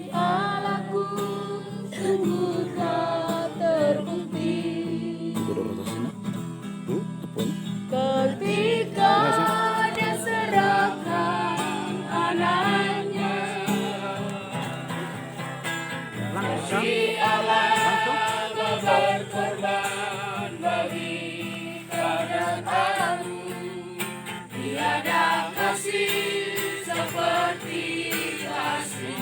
Allahku sungguh tak terbukti. Ketika Dia serahkan anaknya, si Allah berkorban bagi kamu. Tiada kasih seperti kasih.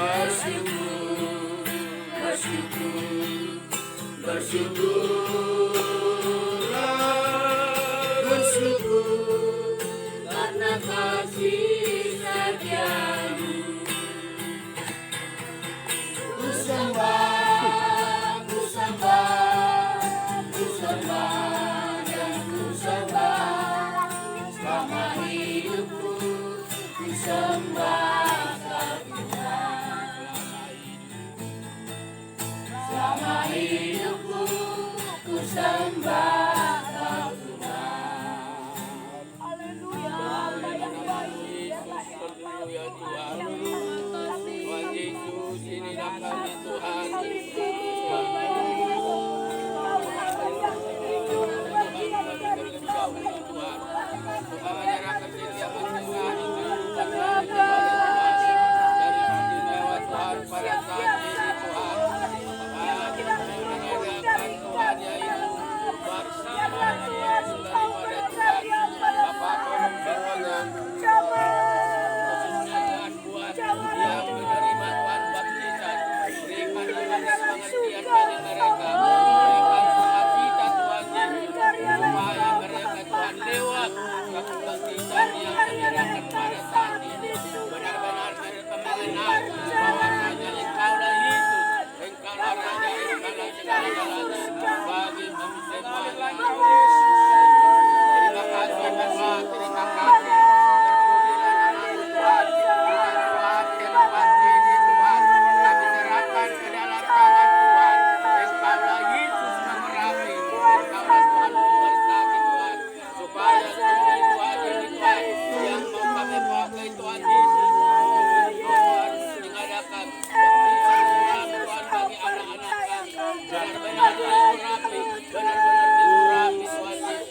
Bersyukur, bersyukur, bersyukurlah, bersyukur karena kasih setiamu. Ku sembah, ku sembah, ku sembah dan ku sembah selama hidupku. Ku sembah selama hidupku, ku sembah Kau Tuhan. Haleluya, Allah yang baik, Haleluya Tuhan. Tuhan Yesus, inilah kami Tuhan. Tuhan menyerahkan setiap Tuhan dari istimewa Tuhan pada saat ini Tuhan. Tuhan yaitu bersama Yesus daripada Tuhan. Bapa tolong semuanya. Khususnya Tuhan buat yang menerima Tuhan baptisan. Berikan Tuhan pengertian bagi mereka. Berikan sukacita Tuhan Yesus. Supaya mereka Tuhan lewat baptisan yang menyerahkan pada saat ini. Benar-benar mereka mengenal bahwa hanya Engkaulah Yesus. Engkaulah Raja, Engkaulah segala-galanya bagi kami semua. Terima kasih Bapa, terima kasih. Terpujilah nama Tuhan. Tuhan, tempat ini Tuhan kami serahkan ke dalam tangan Tuhan. Engkaulah Yesus memerapi, Engkaulah Tuhan memberkati Tuhan. Supaya semua Tuhan ini Tuhan yang mau kami pakai Tuhan Yesus. Tuhan mengadakan baptisan ulang Tuhan bagi anak-anak kami. Benar-benar diurapi, benar-benar diurapi Tuhan Yesus.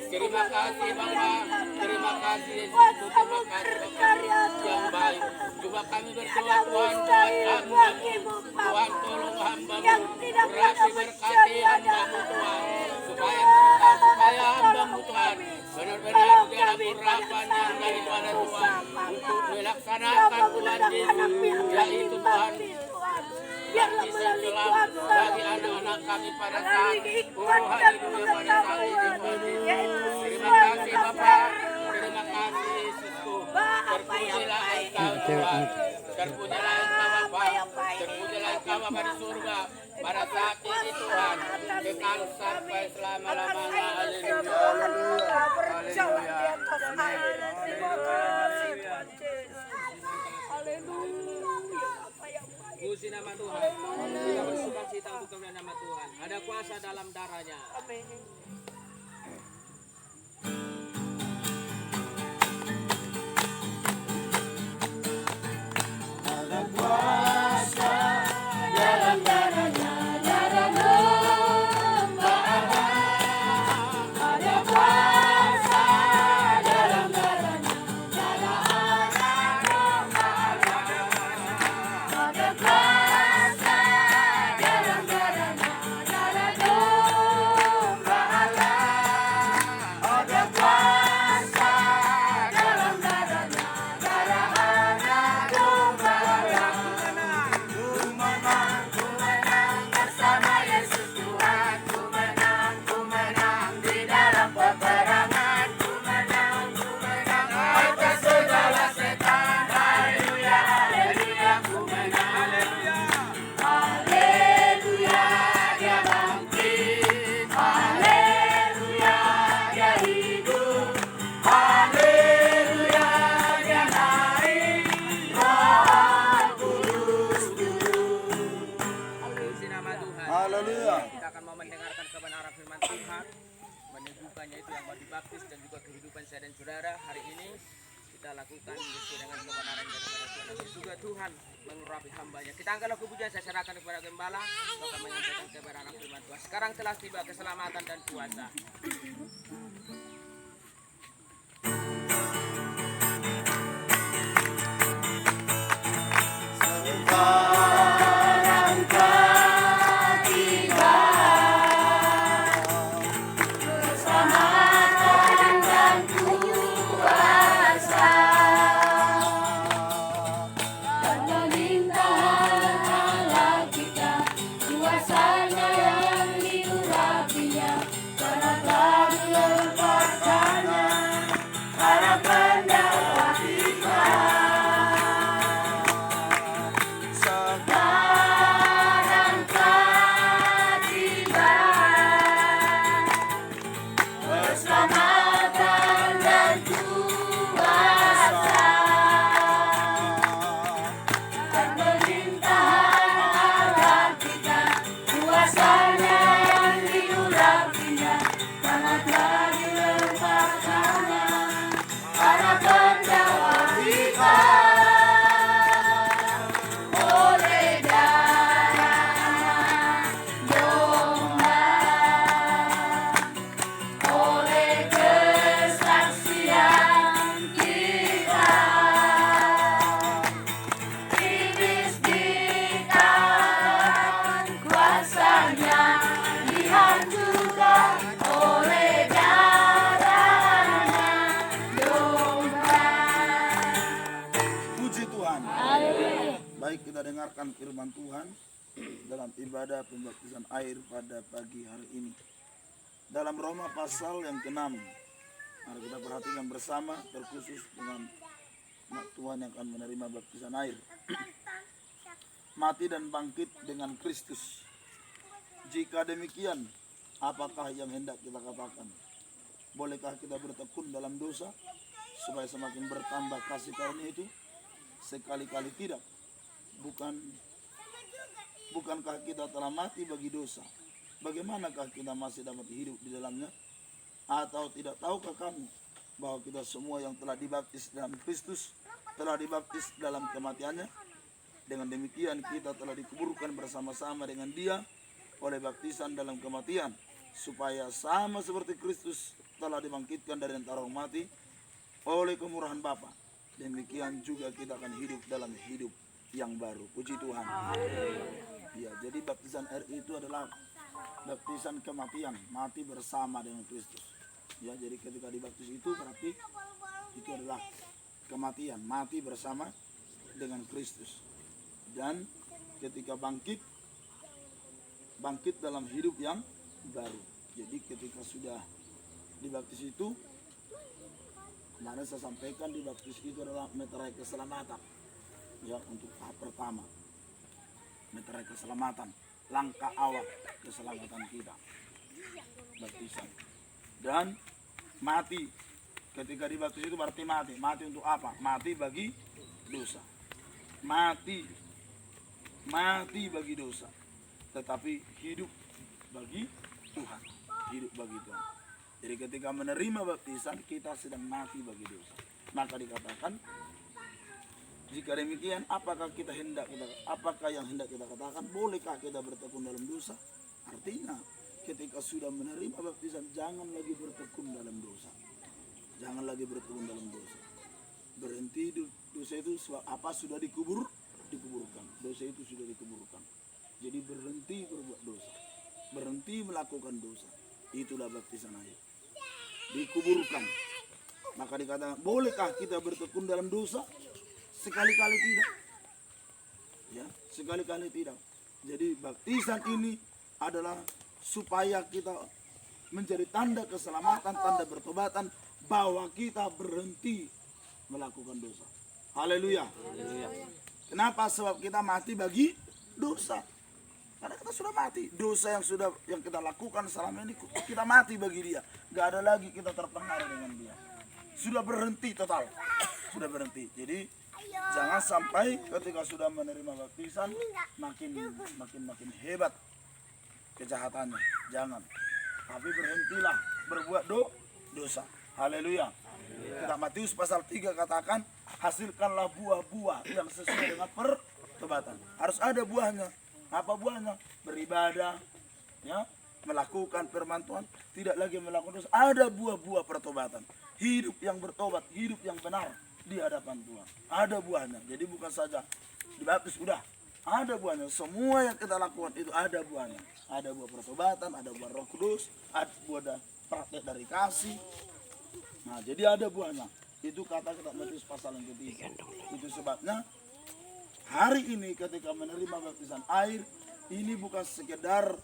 Terima kasih Bapa, terima kasih Yesus, terima kasih Bapa yang baik. Coba kami berdoa Tuhan, Tuhan hamba-Mu, Tuhan tolong hamba-Mu, urapi berkati hamba-Mu Tuhan, supaya hamba-Mu Tuhan benar-benar di dalam urapan yang daripada Tuhan untuk melaksanakan Tuhan Yesus, yaitu Tuhan baptisan selam bagi anak-anak kami pada saat haleluya pada saat ini Tuhan Yesus. Terima kasih Bapa, terima kasih Yesusku. Terpujilah Engkau Tuhan, terpujilah Engkau Bapa, terpujilah Engkau Bapa di surga pada saat ini Tuhan, kekal sampai selama-lamanya. Haleluya, haleluya. Puji nama Tuhan. Kita bersuka cita untuk kemuliaan nama Tuhan. Ada kuasa dalam darahnya. Amin. ada kuasa dalam darahnya, darah domba Allah. Ada kuasa dalam darahnya, darah anak domba Allah. Ada kuasa dalam darahnya, darah domba Allah. Ada kuasa dalam darahnya, darah anak domba Allah. Ku menang bersama Yesus Tuhan. Ku menang di dalam peperangan. Ku menang atas segala setan. Haleluya, haleluya, ku menang. Haleluya, Dia bangkit. Haleluya, Dia hidup. Haleluya, Dia naik. Roh Kudus turun. Puji nama Tuhan. Haleluya. Kita akan mau mendengarkan kebenaran firman Tuhan, menyembuhkannya itu yang mau dibaptis dan juga kehidupan saya dan saudara hari ini. kita lakukan sesuai dengan kebenaran daripada Tuhan. Dan juga Tuhan mengurapi hambanya. Kita angkat lagu pujian, saya serahkan kepada gembala untuk akan menyampaikan kebenaran firman Tuhan. Sekarang telah tiba keselamatan dan kuasa. Baik, kita dengarkan firman Tuhan dalam ibadah pembaptisan air pada pagi hari ini. Dalam Roma pasal yang ke-6, mari kita perhatikan bersama, terkhusus dengan umat Tuhan yang akan menerima baptisan air. Mati dan bangkit dengan Kristus. Jika demikian, apakah yang hendak kita katakan? Bolehkah kita bertekun dalam dosa supaya semakin bertambah kasih karunia itu? Sekali-kali tidak. Bukankah kita telah mati bagi dosa? Bagaimanakah kita masih dapat hidup di dalamnya? Atau tidak tahukah kamu bahwa kita semua yang telah dibaptis dalam Kristus telah dibaptis dalam kematiannya? Dengan demikian kita telah dikuburkan bersama-sama dengan Dia oleh baptisan dalam kematian, supaya sama seperti Kristus telah dibangkitkan dari antara orang mati oleh kemurahan Bapa, demikian juga kita akan hidup dalam hidup yang baru. Puji Tuhan. Ya, jadi baptisan air itu adalah baptisan kematian, mati bersama dengan Kristus. Ya, jadi ketika dibaptis itu berarti itu adalah kematian, mati bersama dengan Kristus. Dan ketika bangkit dalam hidup yang baru. Jadi ketika sudah dibaptis itu, kemarin saya sampaikan dibaptis itu adalah meterai keselamatan. Ya, untuk tahap pertama, meterai keselamatan, langkah awal keselamatan kita, baptisan. Dan mati, ketika dibaptis itu berarti mati untuk apa? Mati bagi dosa, mati bagi dosa, tetapi hidup bagi Tuhan, hidup bagi Tuhan. Jadi ketika menerima baptisan, kita sedang mati bagi dosa. Maka dikatakan, jika demikian, apakah yang hendak kita katakan? Bolehkah kita bertekun dalam dosa? Artinya, ketika sudah menerima baptisan, jangan lagi bertekun dalam dosa. Jangan lagi bertekun dalam dosa. Berhenti dosa itu apa? Sudah dikuburkan. Dosa itu sudah dikuburkan. Jadi berhenti berbuat dosa. Berhenti melakukan dosa. Itulah baptisan air. Dikuburkan. Maka dikatakan, bolehkah kita bertekun dalam dosa? Sekali-kali tidak. Ya, sekali-kali tidak. Jadi baptisan ini adalah supaya kita menjadi tanda keselamatan, tanda bertobatan, bahwa kita berhenti melakukan dosa. Haleluya. Kenapa? Sebab kita mati bagi dosa. Karena kita sudah mati. Dosa yang kita lakukan selama ini, kita mati bagi Dia. Gak ada lagi kita terpengaruh dengan Dia. Sudah berhenti total. Sudah berhenti. Jadi jangan sampai ketika sudah menerima baptisan makin hebat kejahatannya. Jangan. Tapi berhentilah berbuat dosa. Haleluya. Kitab Matius pasal 3 katakan, hasilkanlah buah-buah yang sesuai dengan pertobatan. Harus ada buahnya. Apa buahnya? Beribadah, ya, melakukan firman Tuhan, tidak lagi melakukan dosa. Ada buah-buah pertobatan. Hidup yang bertobat, hidup yang benar di hadapan Tuhan. Ada buahnya. Jadi bukan saja dibaptis udah, ada buahnya. Semua yang kita lakukan itu ada buahnya. Ada buah pertobatan, ada buah Roh Kudus, ada buah praktek dari kasih. Nah, jadi ada buahnya. Itu kata kitab Matius pasal yang ketiga. Itu sebabnya hari ini ketika menerima baptisan air, ini bukan sekedar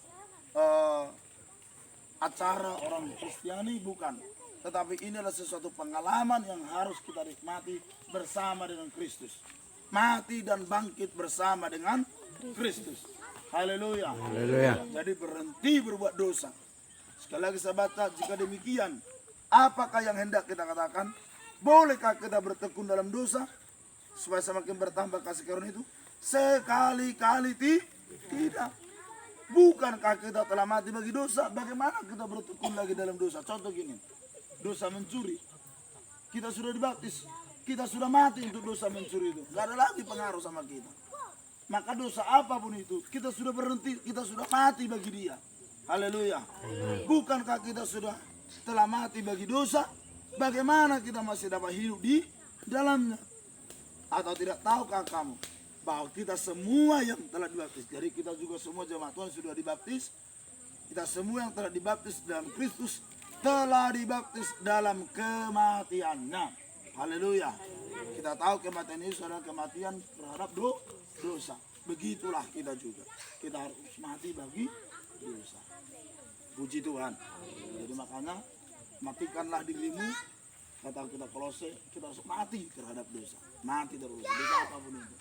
acara orang Kristiani, bukan. Tetapi ini adalah sesuatu pengalaman yang harus kita nikmati bersama dengan Kristus. Mati dan bangkit bersama dengan Kristus. Haleluya. Haleluya. Jadi berhenti berbuat dosa. Sekali lagi saya baca, jika demikian, apakah yang hendak kita katakan? Bolehkah kita bertekun dalam dosa supaya semakin bertambah kasih karunia itu? Sekali-kali tidak. Bukankah kita telah mati bagi dosa? Bagaimana kita bertekun lagi dalam dosa? Contoh gini, dosa mencuri. Kita sudah dibaptis, kita sudah mati untuk dosa mencuri itu. Gak ada lagi pengaruh sama kita. Maka dosa apapun itu, kita sudah berhenti, kita sudah mati bagi dia. Haleluya. Bukankah kita sudah telah mati bagi dosa? Bagaimana kita masih dapat hidup di dalamnya? Atau tidak tahukah kamu bahwa kita semua yang telah dibaptis, jadi kita juga semua jemaat Tuhan sudah dibaptis, kita semua yang telah dibaptis dalam Kristus telah dibaptis dalam kematiannya. Haleluya. Kita tahu kematian Yesus adalah kematian terhadap dosa. Begitulah kita juga, kita harus mati bagi dosa. Puji Tuhan. Jadi makanya matikanlah dirimu, kata kita Kolose, kita harus mati terhadap dosa. Mati terus, dosa apapun itu.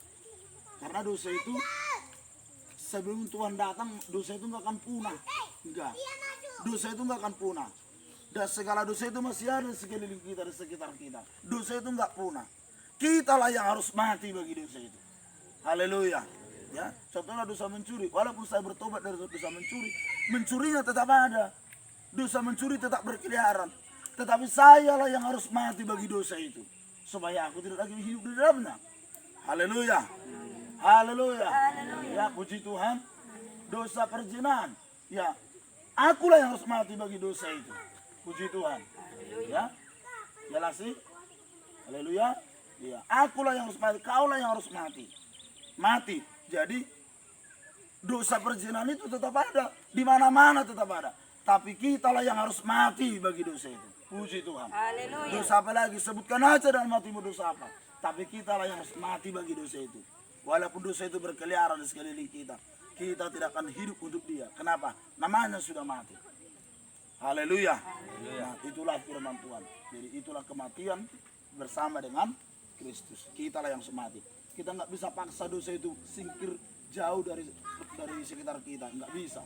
Karena dosa itu sebelum Tuhan datang, dosa itu nggak akan punah. Enggak. Dosa itu nggak akan punah. Dan segala dosa itu masih ada di sekeliling kita, di sekitar kita. Dosa itu nggak punah. Kitalah yang harus mati bagi dosa itu. Haleluya. Ya, contohnya dosa mencuri. Walaupun saya bertobat dari dosa mencuri, mencurinya tetap ada. Dosa mencuri tetap berkeliaran. Tetapi sayalah yang harus mati bagi dosa itu, supaya aku tidak lagi hidup di dalamnya. Haleluya. Haleluya. Ya, puji Tuhan. Dosa perzinahan, ya, akulah yang harus mati bagi dosa itu. Puji Tuhan. Ya. Jelas sih? Haleluya. Ya, akulah yang harus mati, kaulah yang harus mati. Mati. Jadi dosa perzinahan itu tetap ada, di mana-mana tetap ada. Tapi kitalah yang harus mati bagi dosa itu. Puji Tuhan. Haleluya. Dosa apa lagi? Sebutkan aja dalam hatimu dosa apa. Tapi kitalah yang harus mati bagi dosa itu. Walaupun dosa itu berkeliaran di sekeliling kita, kita tidak akan hidup untuk dia. Kenapa? Namanya sudah mati. Haleluya. Nah, itulah firman Tuhan. Jadi itulah kematian bersama dengan Kristus. Kitalah yang semati. Kita nggak bisa paksa dosa itu singkir jauh dari sekitar kita. Nggak bisa.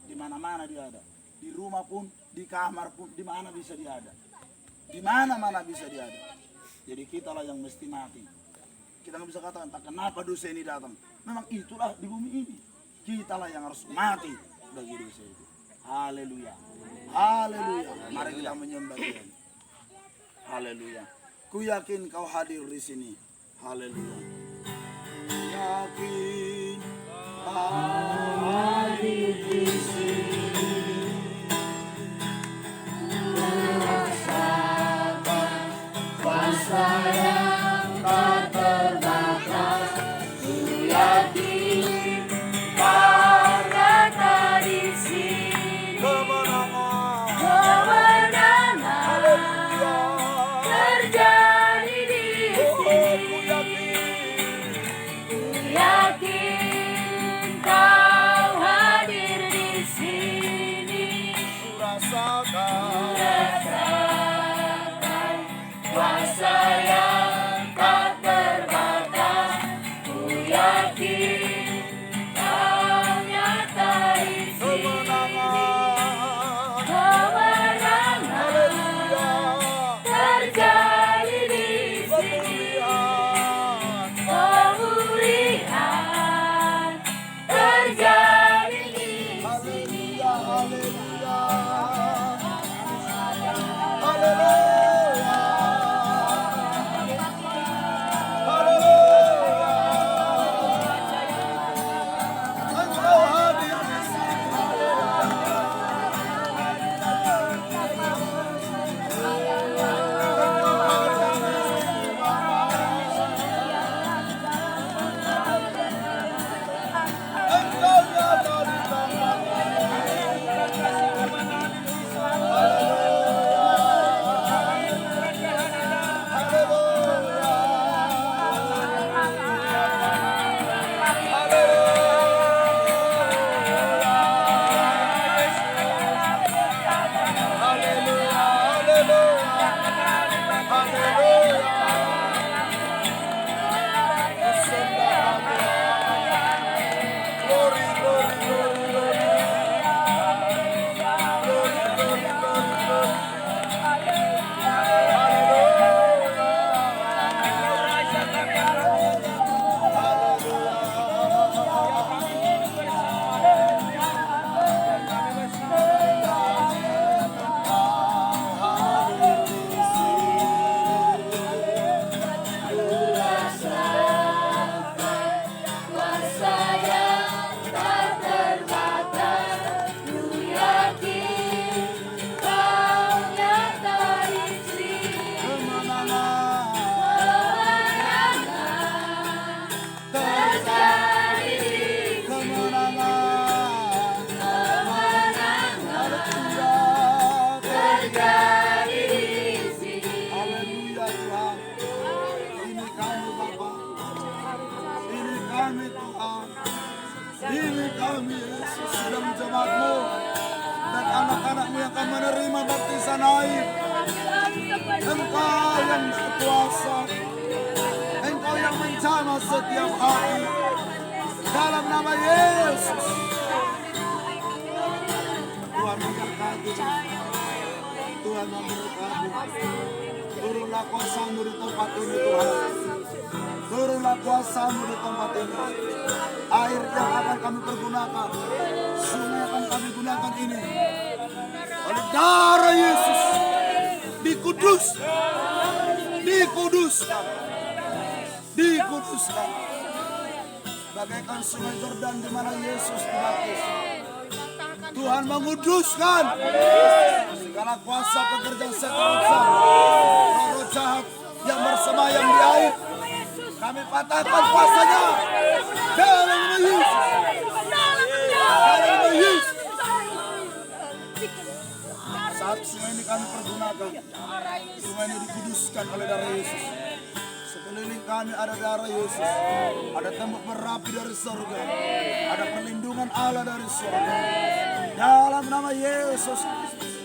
Di mana-mana dia ada. Di rumah pun, di kamar pun, di mana bisa dia ada. Di mana-mana bisa dia ada. Jadi kitalah yang mesti mati. Kita nggak bisa katakan, tak kenapa dosa ini datang. Memang itulah di bumi ini. Kitalah yang harus mati bagi dosa itu. Haleluya. Haleluya. Mari kita menyembah Tuhan. Haleluya. Ku yakin kau hadir di sini. Haleluya. Yakin kau hadir di sini. Merasakan kuasa yang tak terbatas. Ku yakin karena di sini kemenangan terjadi di sini. Ku yakin kau hadir di sini. Rasakan kuasa yang tak terbatas. Ku yakin kau nyata di sini. Kemenangan terjadi di sini. Pemulihan terjadi di sini. Haleluya. umat-Mu dan anak-anak-Mu yang akan menerima baptisan air. Engkau yang berkuasa, Engkau yang menjamah setiap hati. Dalam nama Yesus. Tuhan memberkati. Tuhan memberkati. Turunlah kuasa-Mu di tempat ini Tuhan. Turunlah kuasa-Mu di tempat ini. Air yang akan kami pergunakan, sungai yang akan kami gunakan ini, oleh darah Yesus dikuduskan. Bagaikan sungai Yordan di mana Yesus dibaptis. Tuhan menguduskan segala kuasa pekerjaan setan, roh jahat yang bersemayam di air. Kami patahkan kuasanya dalam nama Yesus. Dalam nama Yesus. Saat sungai ini kami pergunakan, sungai ini dikuduskan oleh darah Yesus. Sekeliling kami ada darah Yesus, ada tembok merapi dari surga, ada perlindungan Allah dari surga. Dalam nama Yesus Kristus,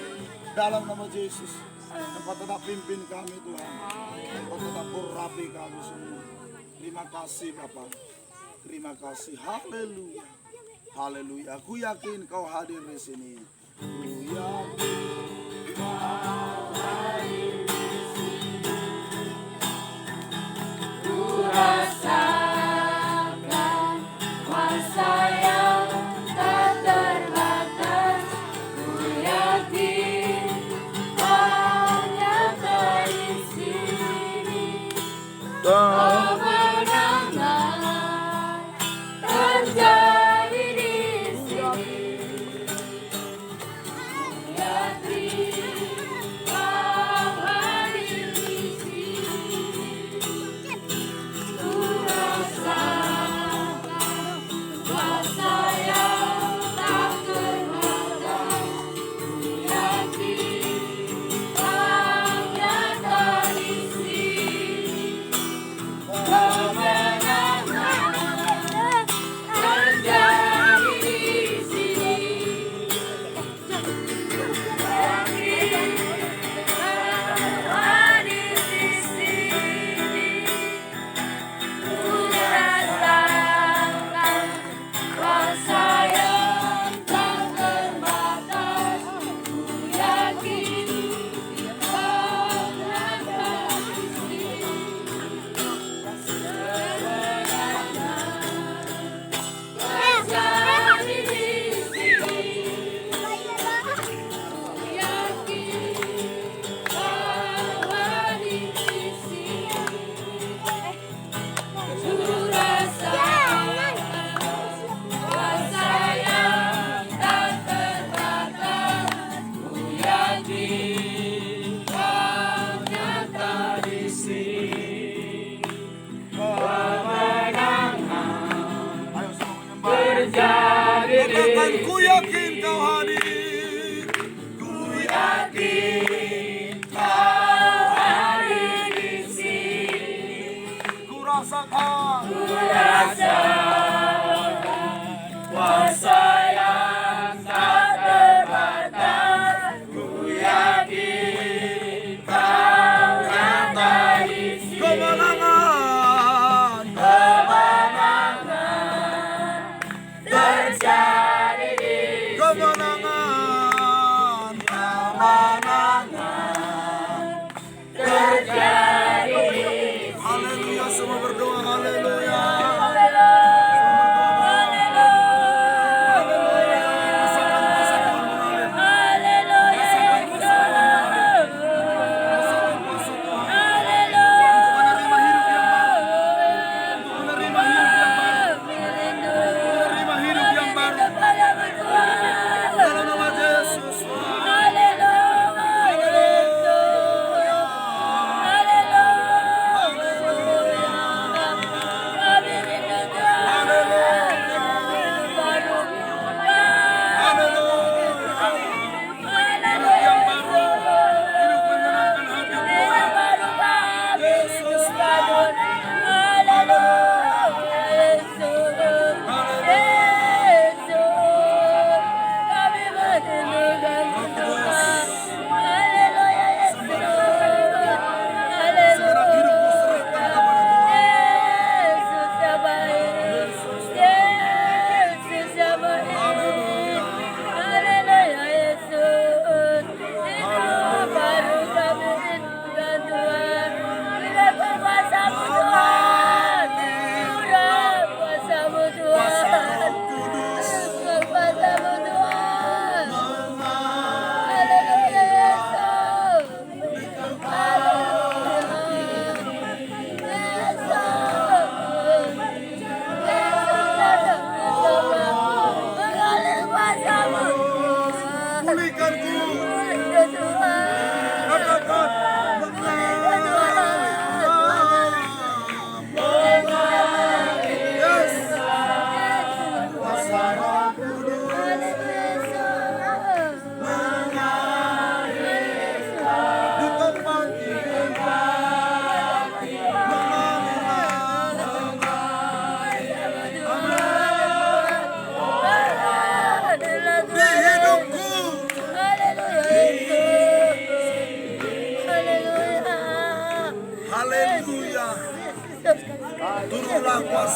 dalam nama Yesus, Engkau tetap pimpin kami Tuhan, Engkau tetap merapi kami semua. Terima kasih Bapa, terima kasih. Haleluya, haleluya. Aku yakin Kau hadir di sini. Ku yakin Kau hadir di sini. Ku rasakan kuasa yang tak terbatas. Ku yakin Kau nyata di sini. Ku yakin Kau hadir. Ku yakin Kau hadir di sini. Ku rasakan kuasa yang tak terbatas. Ku yakin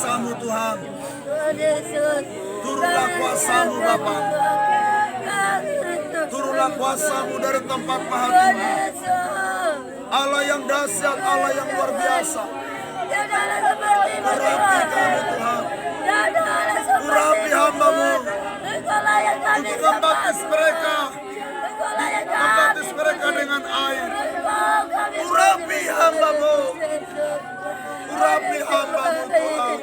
kuasa-Mu Tuhan. Tuhan Yesus. Turunlah kuasa-Mu Bapa. Turunlah kuasa-Mu dari tempat Maha Tuhan Tinggi. Yesus. Allah yang dahsyat, Allah yang luar biasa. Jangan ada seperti-Mu Urapi Tuhan. kami Tuhan. Jangan ada seperti-Mu Urapi hamba-Mu. Engkau layak kami Untuk membaptis mereka. Engkau layak kami. Membaptis mereka dengan air. Engkau kami. Urapi hamba-Mu. Urapi hamba-Mu Tuhan.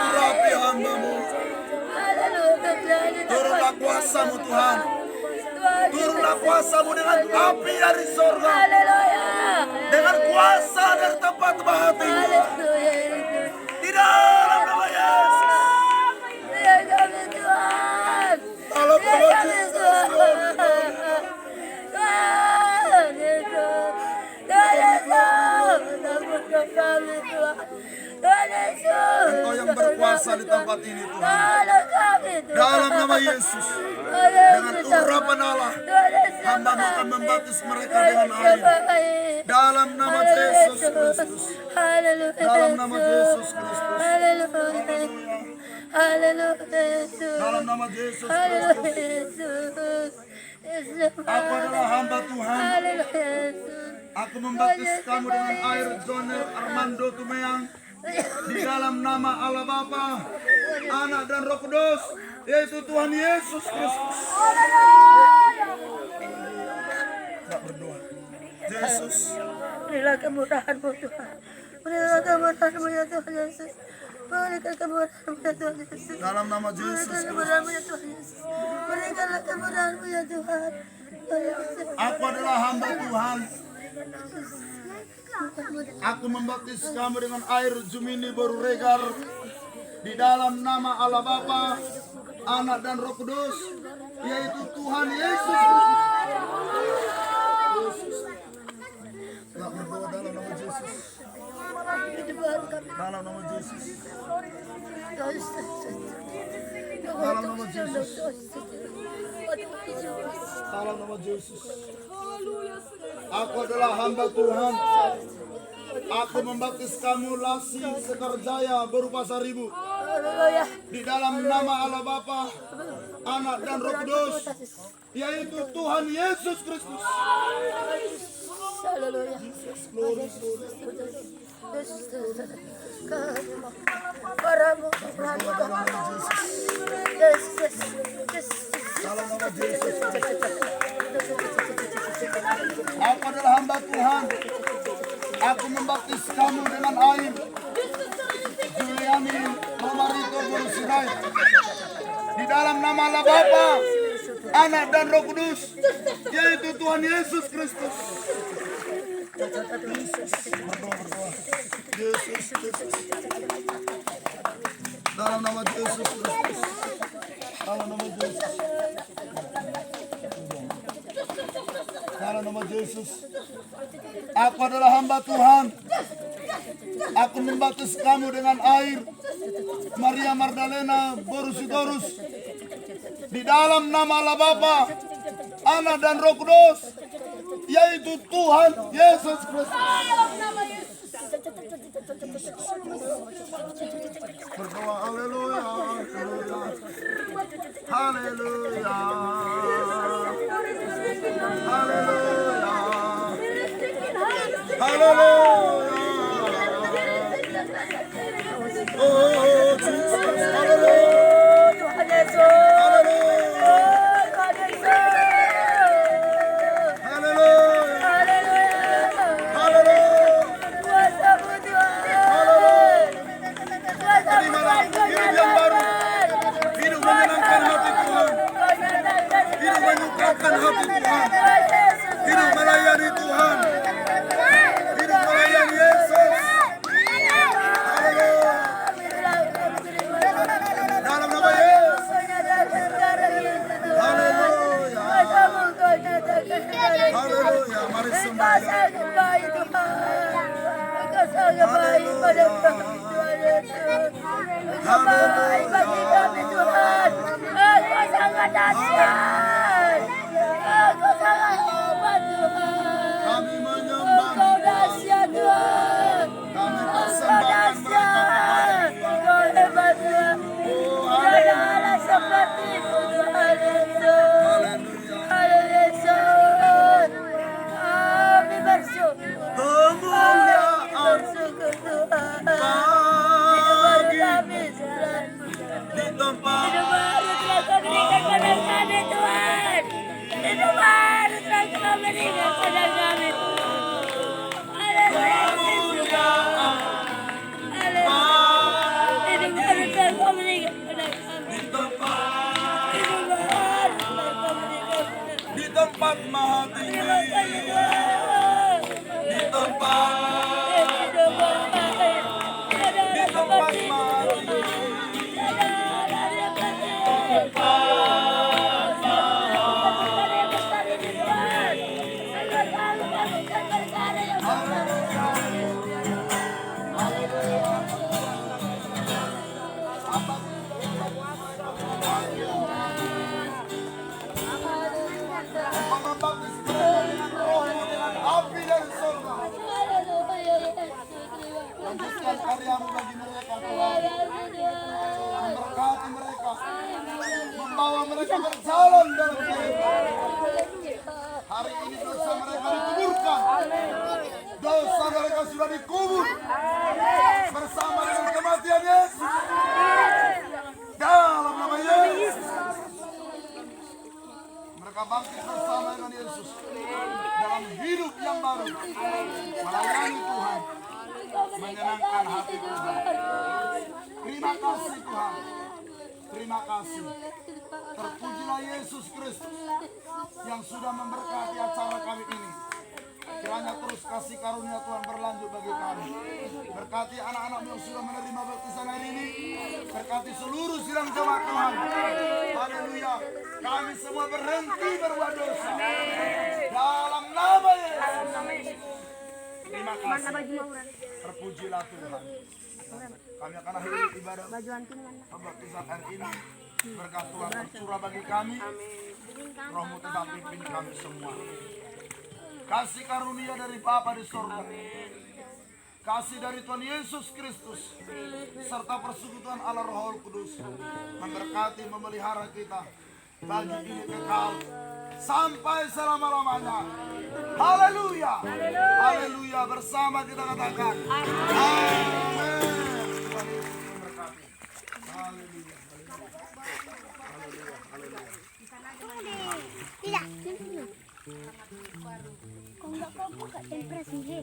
Urapi hamba-Mu. Turunlah kuasa-Mu Tuhan. Turunlah kuasa-Mu dengan api dari surga. Haleluya. Dengan kuasa dari tempat Maha Tinggi. Haleluya. Di dalam nama Yesus. Biar kami Tuhan. Dalam Biar nama kami Yesus. Tuhan. Tuhan Yesus. Tuhan Yesus. Takutkan kami Tuhan. Tuhan Yesus. Engkau yang berkuasa di tempat ini Tuhan. Tolong kami Tuhan. Dalam nama Yesus. Tolong Dengan kita. urapan Allah. Tuhan Yesus. Hamba-Mu akan membaptis mereka Tuhan dengan Yesus air. baik. Dalam nama Yesus Kristus. Haleluya. Dalam nama Yesus Kristus. Haleluya. Haleluya Yesus. Dalam nama Yesus Haleluya Kristus. Yesus. Yesus. Aku adalah hamba Tuhan. Haleluya Yesus. Aku membaptis kamu dengan air Jonel Armando Tumeyang. Di dalam nama Allah Bapa, Anak dan Roh Kudus, yaitu Tuhan Yesus Kristus. Tak berdoa. Yesus. Berilah kemurahan-Mu Tuhan. Berilah kemurahan-Mu ya Tuhan Yesus. Berikan kemurahan-Mu ya Tuhan Yesus. Dalam nama Yesus Berikan Kristus. kemurahan-Mu ya Tuhan Yesus. Berikanlah kemurahan-Mu ya Tuhan. Tuhan Yesus. Aku adalah hamba Tuhan. Aku membaptis kamu dengan air Jumini Baru Regar. Di dalam nama Allah Bapa, Anak dan Roh Kudus, yaitu Tuhan Yesus Kristus. Tak berdoa dalam nama Yesus. Dalam nama Yesus. Dalam nama Yesus. Dalam nama Yesus. Aku adalah hamba Tuhan. Aku membaptis kamu Lasi Sekar Jaya berupa 1000. Haleluya. Di dalam nama Allah Bapa, Anak dan Roh Kudus, yaitu Tuhan Yesus Kristus. Haleluya. Dalam nama Yesus. Aku adalah hamba Tuhan. Aku membaptis kamu dengan air. Juliani Romarito Borusidai. Di dalam nama Allah Bapa, Anak dan Roh Kudus, yaitu Tuhan Yesus Kristus. Berdoa. Yesus Kristus. Dalam nama Yesus Kristus. Dalam nama Yesus. Dalam nama Yesus. Aku adalah hamba Tuhan. Aku membaptis kamu dengan air. Maria Magdalena Borusidorus. Di dalam nama Allah Bapa, Anak dan Roh Kudus, yaitu Tuhan Yesus Kristus. Berdoa haleluya, haleluya, haleluya, haleluya. Oh Jesus, haleluya, Tuhan Yesus. haleluya, Tuhan Yesus. haleluya, Haleluya. haleluya. Kuasa-Mu Tuhan. Kuasa-Mu Terimalah Tuhan. hidup yang baru. Hidup menyenangkan hati Tuhan. Hidup menyukakan hati Tuhan. Hidup melayani Tuhan. Hidup melayani Yesus. Haleluya. Dalam nama Yesus. Haleluya. Haleluya. Mari sembah. Kami menyembah Tuhan. Kami persembahkan mereka kepada Ingat pada kami Tuhan. Haleluya. Haleluya. Hidup harus Engkau meninggal pada kami. Hidup harus Engkau meninggal pada kami. Di tempat maha tinggi, Terima kasih Tuhan. di tempat Hidup berbahagia. di tempat maha tinggi. Membaptis mereka dengan rohmu dengan api dari surga. Lanjutkan karyamu bagi mereka Tuhan. Memberkati mereka, membawa mereka berjalan dalam kehidupan. Hari ini dosa mereka dikuburkan. Dosa mereka sudah dikubur bersama dengan kematian Yesus. Dalam nama Yesus, mereka bangkit bersama dengan Yesus dalam hidup yang baru, melayani Tuhan, menyenangkan hati Tuhan. Terima kasih Tuhan. Terima kasih. Terpujilah Yesus Kristus yang sudah memberkati acara kami ini. Kiranya terus kasih karunia Tuhan berlanjut bagi kami. Berkati anak-anakmu yang sudah menerima baptisan hari ini. Berkati seluruh sidang jemaat Tuhan. Haleluya. Kami semua berhenti berbuat dosa. Dalam nama Yesus. Terima kasih. Terpujilah Tuhan. Kami akan akhiri ibadah pembaptisan hari ini. Berkat Tuhan tercurah bagi kami. Rohmu tetap pimpin kami semua. Kasih karunia dari Bapa di sorga, kasih dari Tuhan Yesus Kristus, serta persekutuan Allah Roh Kudus memberkati, memelihara kita bagi ini kekal sampai selama-lamanya. Haleluya. Haleluya. Bersama kita katakan amin. Tuhan Yesus memberkati. Haleluya. Tidak. Kok nggak kau buka impresi?